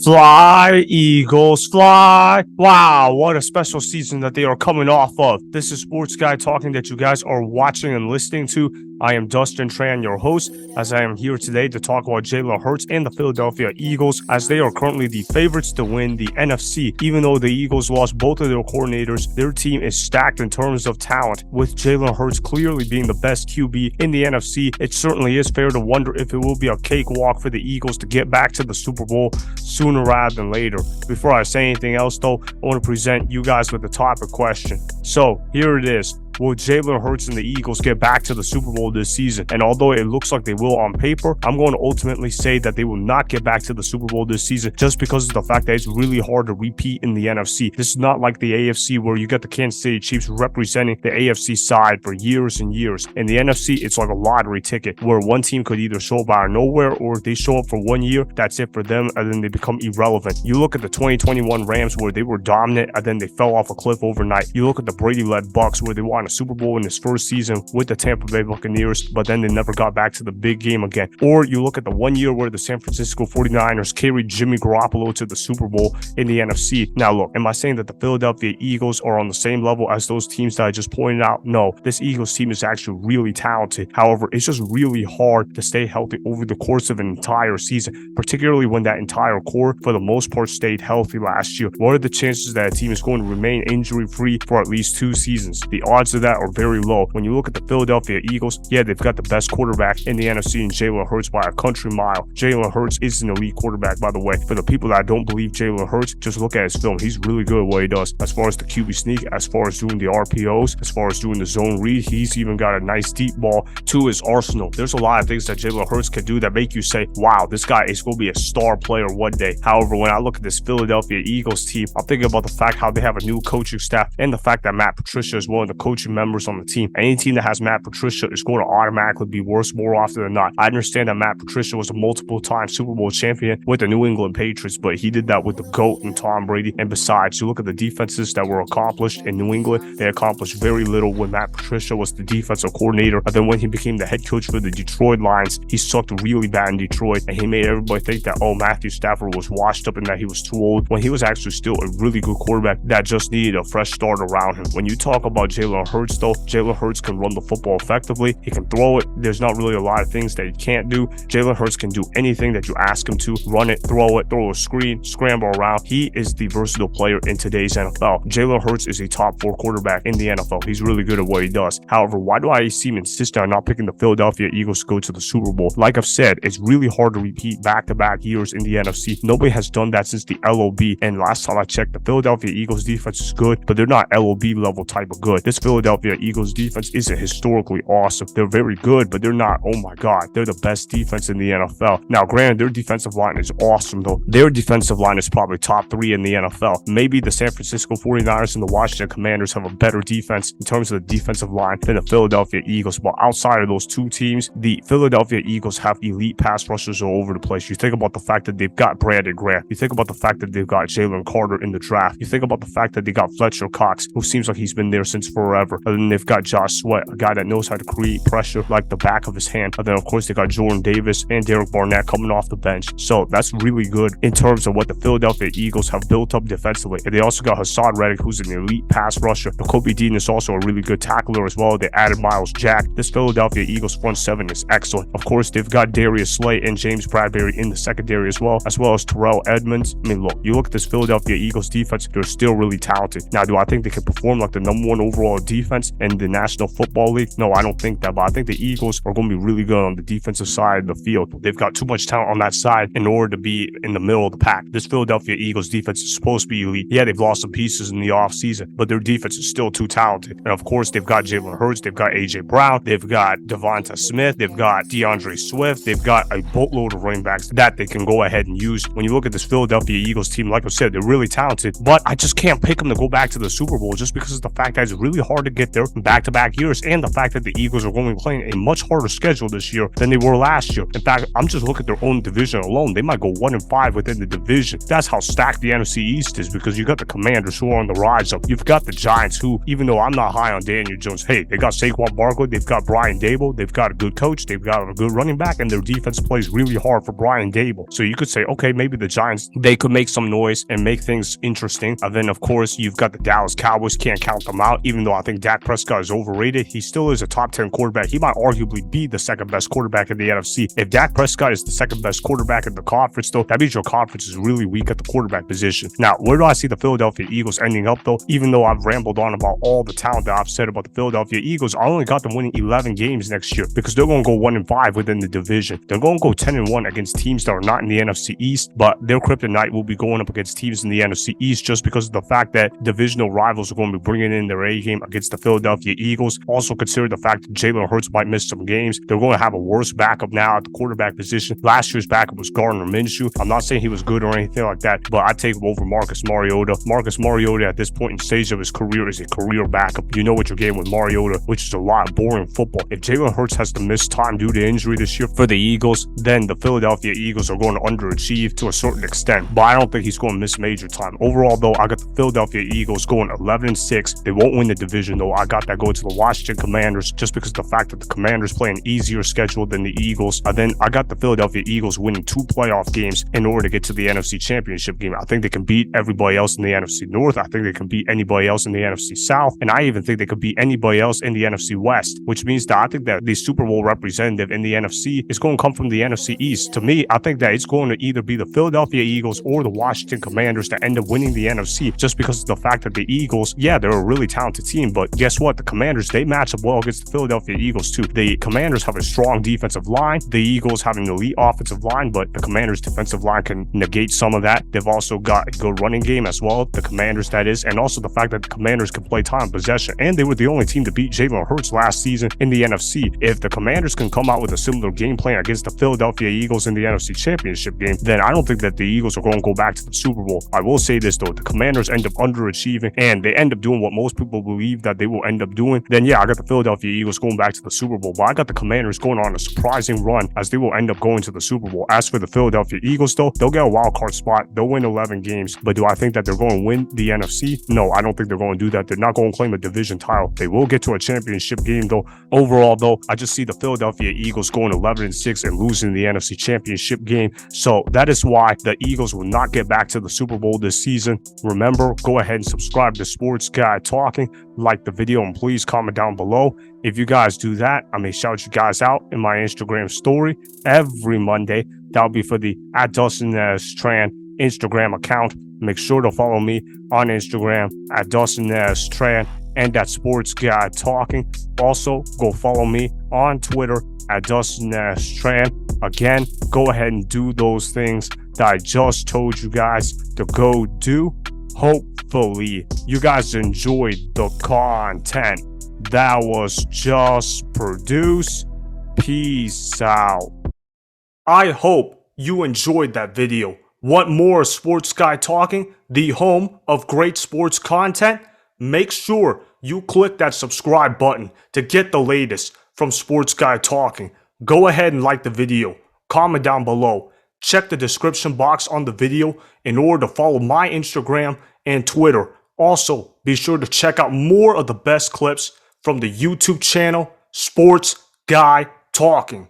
Fly, Eagles, fly. Wow, what a special season that they are coming off of. This is Sports Guy Talking that you guys are watching and listening to. I am Dustin Tran, your host, as I am here today to talk about Jalen Hurts and the Philadelphia Eagles, as they are currently the favorites to win the NFC. Even though the Eagles lost both of their coordinators, their team is stacked in terms of talent. With Jalen Hurts clearly being the best QB in the NFC, it certainly is fair to wonder if it will be a cakewalk for the Eagles to get back to the Super Bowl sooner rather than later. Before I say anything else, though, I want to present you guys with the topic question. So, here it is. Will Jalen Hurts and the Eagles get back to the Super Bowl this season? And although it looks like they will on paper, I'm going to ultimately say that they will not get back to the Super Bowl this season just because of the fact that it's really hard to repeat in the NFC. This is not like the AFC where you get the Kansas City Chiefs representing the AFC side for years and years. In the NFC, it's like a lottery ticket where one team could either show up out of nowhere, or if they show up for 1 year, that's it for them, and then they become irrelevant. You look at the 2021 Rams where they were dominant and then they fell off a cliff overnight. You look at the Brady-led Bucks where they won a Super Bowl in his first season with the Tampa Bay Buccaneers, but then they never got back to the big game again. Or you look at the 1 year where the San Francisco 49ers carried Jimmy Garoppolo to the Super Bowl in the NFC. Now look, am I saying that the Philadelphia Eagles are on the same level as those teams that I just pointed out? No, this Eagles team is actually really talented. However, it's just really hard to stay healthy over the course of an entire season, particularly when that entire core, for the most part, stayed healthy last year. What are the chances that a team is going to remain injury-free for at least 2 seasons? The odds of that are very low. When you look at the Philadelphia Eagles, yeah, they've got the best quarterback in the NFC in Jalen Hurts by a country mile. Jalen Hurts is an elite quarterback, by the way. For the people that don't believe Jalen Hurts, just look at his film. He's really good at what he does. As far as the QB sneak, as far as doing the RPOs, as far as doing the zone read, he's even got a nice deep ball to his arsenal. There's a lot of things that Jalen Hurts can do that make you say, wow, this guy is going to be a star player one day. However, when I look at this Philadelphia Eagles team, I'm thinking about the fact how they have a new coaching staff and the fact that Matt Patricia is one of the coaching members on the team. Any team that has Matt Patricia is going to automatically be worse more often than not. I understand that Matt Patricia was a multiple-time Super Bowl champion with the New England Patriots, but he did that with the GOAT and Tom Brady. And besides, you look at the defenses that were accomplished in New England, they accomplished very little when Matt Patricia was the defensive coordinator. And then when he became the head coach for the Detroit Lions, he sucked really bad in Detroit, and he made everybody think that, oh, Matthew Stafford was washed up and that he was too old, when he was actually still a really good quarterback that just needed a fresh start around him. When you talk about Jalen Hurts, though, Jalen Hurts can run the football effectively. He can throw it. There's not really a lot of things that he can't do. Jalen Hurts can do anything that you ask him to. Run it, throw a screen, scramble around. He is the versatile player in today's NFL. Jalen Hurts is a top 4 quarterback in the NFL. He's really good at what he does. However, why do I seem insistent on not picking the Philadelphia Eagles to go to the Super Bowl? Like I've said, it's really hard to repeat back-to-back years in the NFC. Nobody has done that since the LOB. And last time I checked, the Philadelphia Eagles defense is good, but they're not LOB level type of good. This Philadelphia Eagles defense isn't historically awesome. They're very good, but they're not, oh my God, they're the best defense in the NFL. Now, granted, their defensive line is awesome, though. Their defensive line is probably top 3 in the NFL. Maybe the San Francisco 49ers and the Washington Commanders have a better defense in terms of the defensive line than the Philadelphia Eagles. But outside of those 2 teams, the Philadelphia Eagles have elite pass rushers all over the place. You think about the fact that they've got Brandon Graham. You think about the fact that they've got Jalen Carter in the draft. You think about the fact that they got Fletcher Cox, who seems like he's been there since forever. And then they've got Josh Sweat, a guy that knows how to create pressure like the back of his hand. And then, of course, they got Jordan Davis and Derek Barnett coming off the bench. So that's really good in terms of what the Philadelphia Eagles have built up defensively. And they also got Hassan Reddick, who's an elite pass rusher. Kobe Dean is also a really good tackler as well. They added Miles Jack. This Philadelphia Eagles front 7 is excellent. Of course, they've got Darius Slay and James Bradbury in the secondary as well as Terrell Edmunds. I mean, look, you look at this Philadelphia Eagles defense, they're still really talented. Now, do I think they can perform like the #1 overall defense in the National Football League? No, I don't think that, but I think the Eagles are going to be really good on the defensive side of the field. They've got too much talent on that side in order to be in the middle of the pack. This Philadelphia Eagles defense is supposed to be elite. Yeah, they've lost some pieces in the offseason, but their defense is still too talented. And of course, they've got Jalen Hurts, they've got AJ Brown, they've got Devonta Smith, they've got DeAndre Swift, they've got a boatload of running backs that they can go ahead and use. When you look at this Philadelphia Eagles team, like I said, they're really talented, but I just can't pick them to go back to the Super Bowl just because of the fact that it's really hard to get there in back-to-back years, and the fact that the Eagles are going to be playing a much harder schedule this year than they were last year. In fact, I'm just looking at their own division alone. They might go 1-5 within the division. That's how stacked the NFC East is, because you got the Commanders who are on the rise up. You've got the Giants who, even though I'm not high on Daniel Jones, hey, they got Saquon Barkley, they've got Brian Dable, they've got a good coach, they've got a good running back, and their defense plays really hard for Brian Dable. So you could say, okay, maybe the Giants, they could make some noise and make things interesting. And then, of course, you've got the Dallas Cowboys. Can't count them out, even though I think Dak Prescott is overrated. He still is a top 10 quarterback. He might arguably be the second best quarterback in the NFC. If Dak Prescott is the second best quarterback in the conference, though, that means your conference is really weak at the quarterback position. Now, where do I see the Philadelphia Eagles ending up, though? Even though I've rambled on about all the talent that I've said about the Philadelphia Eagles, I only got them winning 11 games next year, because they're going to go 1-5 within the division. They're going to go 10-1 against teams that are not in the NFC East, but their kryptonite will be going up against teams in the NFC East, just because of the fact that divisional rivals are going to be bringing in their A game against the Philadelphia Eagles. Also consider the fact that Jalen Hurts might miss some games. They're going to have a worse backup now at the quarterback position. Last year's backup was Gardner Minshew. I'm not saying he was good or anything like that, but I take him over Marcus Mariota. Marcus Mariota at this point in stage of his career is a career backup. You know what you're getting with Mariota, which is a lot of boring football. If Jalen Hurts has to miss time due to injury this year for the Eagles, then the Philadelphia Eagles are going to underachieve to a certain extent, but I don't think he's going to miss major time. Overall, though, I got the Philadelphia Eagles going 11-6. They won't win the division, though. I got that going to the Washington Commanders, just because of the fact that the Commanders play an easier schedule than the Eagles. And then I got the Philadelphia Eagles winning 2 playoff games in order to get to the NFC Championship game. I think they can beat everybody else in the NFC North. I think they can beat anybody else in the NFC South. And I even think they could beat anybody else in the NFC West, which means that I think that the Super Bowl representative in the NFC is going to come from the NFC East. To me, I think that it's going to either be the Philadelphia Eagles or the Washington Commanders that end up winning the NFC, just because of the fact that the Eagles, yeah, they're a really talented team, but guess what? The Commanders, they match up well against the Philadelphia Eagles too. The Commanders have a strong defensive line. The Eagles have an elite offensive line, but the Commanders' defensive line can negate some of that. They've also got a good running game as well, the Commanders that is, and also the fact that the Commanders can play time possession, and they were the only team to beat Jalen Hurts last season in the NFC. If the Commanders can come out with a similar game plan against the Philadelphia Eagles in the NFC Championship game, then I don't think that the Eagles are going to go back to the Super Bowl. I will say this though, the Commanders end up underachieving and they end up doing what most people believe that they will end up doing, then yeah, I got the Philadelphia Eagles going back to the Super Bowl, but I got the Commanders going on a surprising run as they will end up going to the Super Bowl. As for the Philadelphia Eagles though, they'll get a wild card spot. They'll win 11 games, but do I think that they're going to win the NFC? No, I don't think they're going to do that. They're not going to claim a division title. They will get to a championship game though. Overall though, I just see the Philadelphia Eagles going 11-6 and losing the NFC Championship game. So that is why the Eagles will not get back to the Super Bowl this season. Remember, go ahead and subscribe to Sports Guy Talking, like the video, and please comment down below. If you guys do that, I may shout you guys out in my Instagram story every Monday. That'll be for the @Dustin_Tran Instagram account. Make sure to follow me on Instagram @Dustin_Tran and Sports Guy Talking. Also, go follow me on Twitter @Dustin_Tran. Again, go ahead and do those things that I just told you guys to go do. Hopefully, you guys enjoyed the content that was just produced. Peace out. I hope you enjoyed that video. Want more Sports Guy Talking, the home of great sports content? Make sure you click that subscribe button to get the latest from Sports Guy Talking. Go ahead and like the video, comment down below, check the description box on the video in order to follow my Instagram and Twitter. Also, be sure to check out more of the best clips from the YouTube channel Sports Guy Talking.